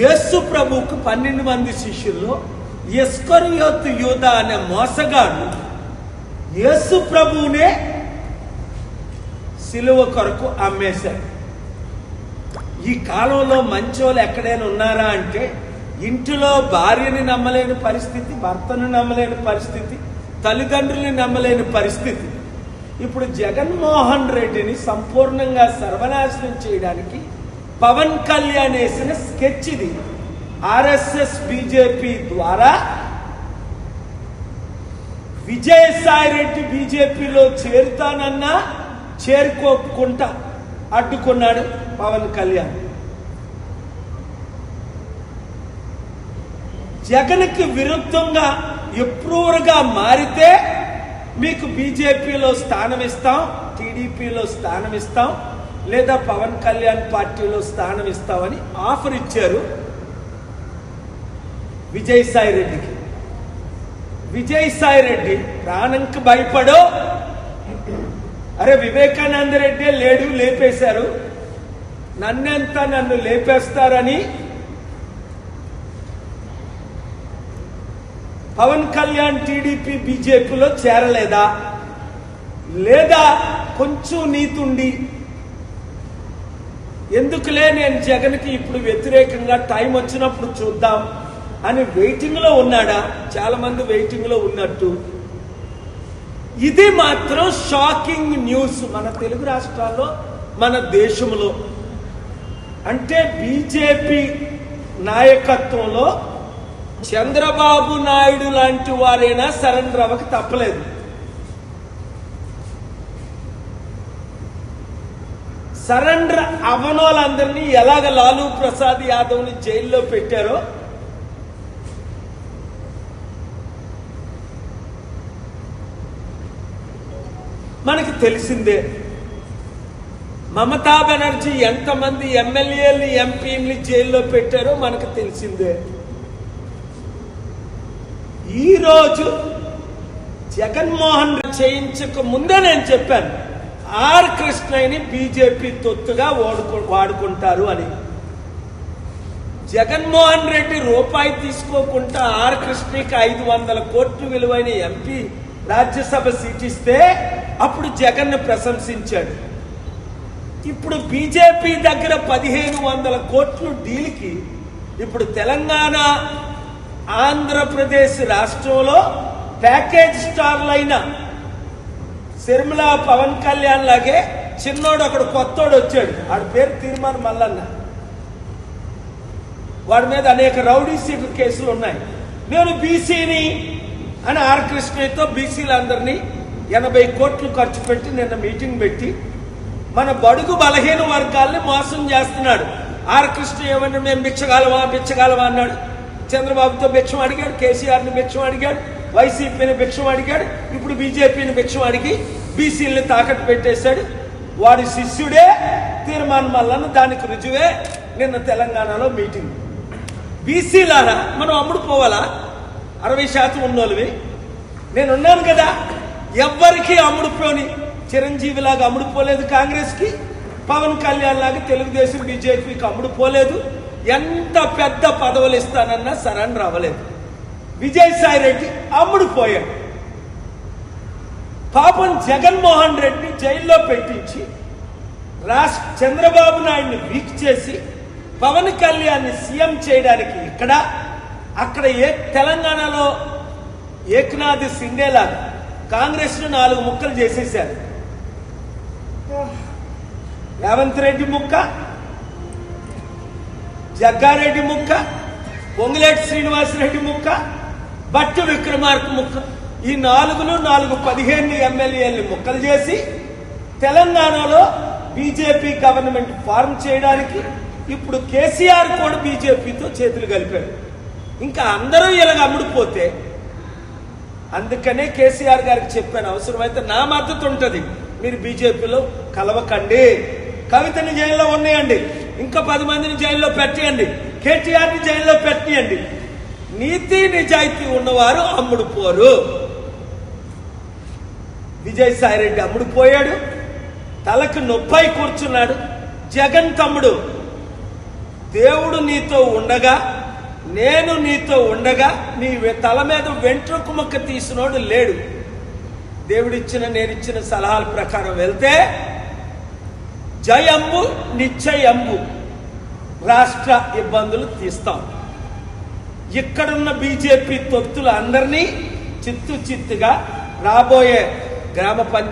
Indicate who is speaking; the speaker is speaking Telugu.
Speaker 1: యేసు ప్రభువుకు 12 మంది శిష్యుల్లో ఇస్కరియోతు యూదా అనే మోసగాడు యేసు ప్రభువునే సిలువ కొరకు అమ్మేశాడు. ఈ కాలంలో మంచోళ్ళు ఎక్కడైనా ఉన్నారా అంటే, ఇంటిలో భార్యని నమ్మలేని పరిస్థితి, భర్తను నమ్మలేని పరిస్థితి, తల్లిదండ్రుల్ని నమ్మలేని పరిస్థితి. ఇప్పుడు జగన్మోహన్ రెడ్డిని సంపూర్ణంగా సర్వనాశనం చేయడానికి పవన్ కళ్యాణ్ వేసిన స్కెచ్ ఇది. ఆర్ఎస్ఎస్ బీజేపీ ద్వారా విజయసాయి రెడ్డి బీజేపీలో చేరుతానన్నా చేరుకోకుండా అడ్డుకున్నాడు పవన్ కళ్యాణ్. జగన్కి విరుద్ధంగా ఎప్రూవర్గా మారితే మీకు బీజేపీలో స్థానం ఇస్తాం, టీడీపీలో స్థానం ఇస్తాం, లేదా పవన్ కళ్యాణ్ పార్టీలో స్థానం ఇస్తామని ఆఫర్ ఇచ్చారు విజయసాయి రెడ్డికి. విజయసాయి రెడ్డి ప్రాణంకి భయపడో, అరే వివేకానంద రెడ్డి లేడు, లేపేశారు, నన్ను లేపేస్తారని పవన్ కళ్యాణ్ టీడీపీ బీజేపీలో చేరలేదా, లేదా కొంచెం నీతుండి ఎందుకులే నేను జగన్కి ఇప్పుడు వ్యతిరేకంగా టైం వచ్చినప్పుడు చూద్దాం అని వెయిటింగ్ లో ఉన్నాడా? చాలా మంది వెయిటింగ్ లో ఉన్నట్టు. ఇది మాత్రం షాకింగ్ న్యూస్ మన తెలుగు రాష్ట్రాల్లో, మన దేశంలో. అంటే బీజేపీ నాయకత్వంలో చంద్రబాబు నాయుడు లాంటి వారైనా సరెండర్ అవ్వక తప్పలేదు. సరెండర్ అవ్వనోళ్ళందరినీ ఎలాగ లాలూ ప్రసాద్ యాదవ్ని జైల్లో పెట్టారో, మనకి తెలిసిందే. మమతా బెనర్జీ ఎంతమంది ఎమ్మెల్యేలు ఎంపీని జైల్లో పెట్టారో మనకు తెలిసిందే. ఈరోజు జగన్మోహన్ చేయించక ముందే నేను చెప్పాను, ఆర్ కృష్ణయ్యని బీజేపీ తొత్తుగా వాడుకుంటారు అని. జగన్మోహన్ రెడ్డి రూపాయి తీసుకోకుండా ఆర్ కృష్ణకి 500 కోట్లు విలువైన ఎంపీ రాజ్యసభ సీట్ ఇస్తే అప్పుడు జగన్ ప్రశంసించాడు. ఇప్పుడు బీజేపీ దగ్గర 1500 కోట్లు డీల్కి ఇప్పుడు తెలంగాణ, ఆంధ్రప్రదేశ్ రాష్ట్రంలో ప్యాకేజ్ స్టార్లైన శర్మిల, పవన్ కళ్యాణ్ లాగే చిన్నోడు అక్కడ కొత్తోడు వచ్చాడు, వాడి పేరు తీర్మాన్ మల్లన్న. వాడి మీద అనేక రౌడీ సీట్ కేసులు ఉన్నాయి. నేను బీసీని అని ఆర్ కృష్ణయ్యతో బీసీలందరినీ 80 కోట్లు ఖర్చు పెట్టి నిన్న మీటింగ్ పెట్టి మన బడుగు బలహీన వర్గాల్ని మోసం చేస్తున్నాడు. ఆర్ కృష్ణ ఏమన్నా మేము బిచ్చగాలవా అన్నాడు. చంద్రబాబుతో భిక్షం అడిగాడు, కేసీఆర్ని భిక్షం అడిగాడు, వైసీపీని భిక్షం అడిగాడు, ఇప్పుడు బీజేపీని భిక్షం అడిగి బీసీలని తాకట్టు పెట్టేశాడు. వాడి శిష్యుడే తీర్మాన్ మల్లన్న. దానికి రుజువే నిన్న తెలంగాణలో మీటింగ్. బీసీలారా మనం అమ్ముడు పోవాలా? 60% ఉన్నోళ్ళవి నేనున్నాను కదా. ఎవ్వరికి అమ్ముడుపోని చిరంజీవిలాగా అమ్ముడుపోలేదు కాంగ్రెస్కి, పవన్ కళ్యాణ్ లాగా తెలుగుదేశం బీజేపీకి అమ్ముడుపోలేదు. ఎంత పెద్ద పదవులు ఇస్తానన్నా సరెండర్ అవ్వలేదు. విజయసాయి రెడ్డి అమ్ముడుపోయాడు. పాపం జగన్మోహన్ రెడ్డి జైల్లో పెట్టించి చంద్రబాబు నాయుడిని వీక్ చేసి పవన్ కళ్యాణ్ని సీఎం చేయడానికి అక్కడ తెలంగాణలో ఏకనాథ్ సిండేలా కాంగ్రెస్ ను 4 ముక్కలు చేసేశారు. రేవంత్ రెడ్డి ముక్క, జగ్గారెడ్డి ముక్క, పొంగులేటి శ్రీనివాసరెడ్డి ముక్క, బట్టు విక్రమార్క ముక్క. ఈ 4 15 ఎమ్మెల్యేలు ముక్కలు చేసి తెలంగాణలో బీజేపీ గవర్నమెంట్ ఫార్మ్ చేయడానికి ఇప్పుడు కేసీఆర్ కూడా బీజేపీతో చేతులు కలిపాడు. ఇంకా అందరూ ఇలాగ అమ్ముడుపోతే, అందుకనే కేసీఆర్ గారికి చెప్పాను, అవసరమైతే నా మద్దతు ఉంటుంది, మీరు బీజేపీలో కలవకండి. కవితని జైల్లో ఉన్నాయండి, ఇంకా 10 మందిని జైల్లో పెట్టేయండి, కేటీఆర్ని జైల్లో పెట్టేయండి. నీతి నిజాయితీ ఉన్నవారు అమ్ముడుపోరు. విజయసాయి రెడ్డి అమ్ముడుపోయాడు, తలకు నొప్పై కూర్చున్నాడు. జగన్ తమ్ముడు దేవుడు నీతో ఉండగా, నేను నీతో ఉండగా నీ తల మీద వెంట్రుక ముక్క తీసినోడు లేడు. దేవుడిచ్చిన నేనిచ్చిన సలహాల ప్రకారం వెళ్తే జయంబు నిశ్చయంబు రాష్ట్ర ఇబ్బందులు తీస్తాం. ఇక్కడున్న బీజేపీ తొత్తులు అందరినీ చిత్తుగా రాబోయే గ్రామ పంచాయతీ